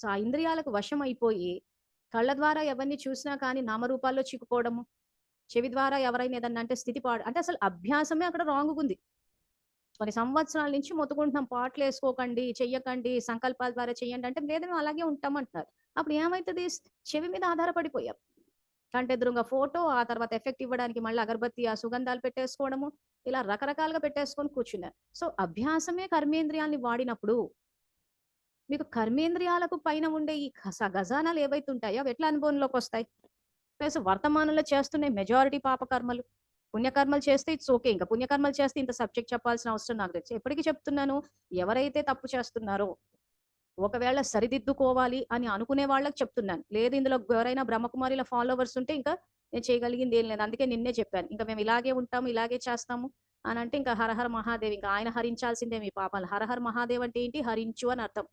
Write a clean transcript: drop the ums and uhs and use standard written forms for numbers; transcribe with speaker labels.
Speaker 1: So, ఆ ఇంద్రియాలకు వశం అయిపోయి, కళ్ళ ద్వారా ఎవరిని చూసినా కానీ నామరూపాల్లో చిక్కుకోవడము, చెవి ద్వారా ఎవరైనా ఏదన్నా అంటే స్థితి పాడు అంటే అసలు అభ్యాసమే అక్కడ రాంగ్‌గుంది. కొన్ని సంవత్సరాల నుంచి మొత్తుకుంటున్నాం పాటలేసుకోకండి, చెయ్యకండి, సంకల్పాల ద్వారా చేయండి అంటే, లేదు మేము అలాగే ఉంటామంటున్నారు. అప్పుడు ఏమైతది? చెవి మీద ఆధారపడిపోయాం. కంటెదురుంగా ఫోటో, ఆ తర్వాత ఎఫెక్ట్ ఇవ్వడానికి మళ్ళీ అగరబత్తి, ఆ సుగంధాలు పెట్టేసుకోవడము, ఇలా రకరకాలుగా పెట్టేసుకొని కూర్చున్నారు. సో, అభ్యాసమే కర్మేంద్రియాల్ని వాడినప్పుడు, మీకు కర్మేంద్రియాలకు పైన ఉండే ఈ గజానాలు ఏవైతే ఉంటాయో అవి ఎట్లా అనుభవంలోకొస్తాయి? ప్లస్ వర్తమానంలో చేస్తున్న మెజారిటీ పాపకర్మలు. పుణ్యకర్మలు చేస్తే ఇట్స్ ఓకే. ఇంక పుణ్యకర్మలు చేస్తే ఇంత సబ్జెక్ట్ చెప్పాల్సిన అవసరం నాకు తెలీదు. ఎప్పటికి చెప్తున్నాను, ఎవరైతే తప్పు చేస్తున్నారో, ఒకవేళ సరిదిద్దుకోవాలి అని అనుకునే వాళ్ళకి చెప్తున్నాను. లేదు ఇందులో ఎవరైనా బ్రహ్మకుమారిల ఫాలోవర్స్ ఉంటే ఇంకా నేను చేయగలిగింది ఏం లేదు. అందుకే నిన్నే చెప్పాను. ఇంక మేము ఇలాగే ఉంటాము, ఇలాగే చేస్తాము అనంటే ఇంక హరహర మహాదేవ్ ఇంక ఆయన హరించాల్సిందే మీ పాపాలు. హరహర మహాదేవ్ అంటే ఏంటి? హరించు అని అర్థం.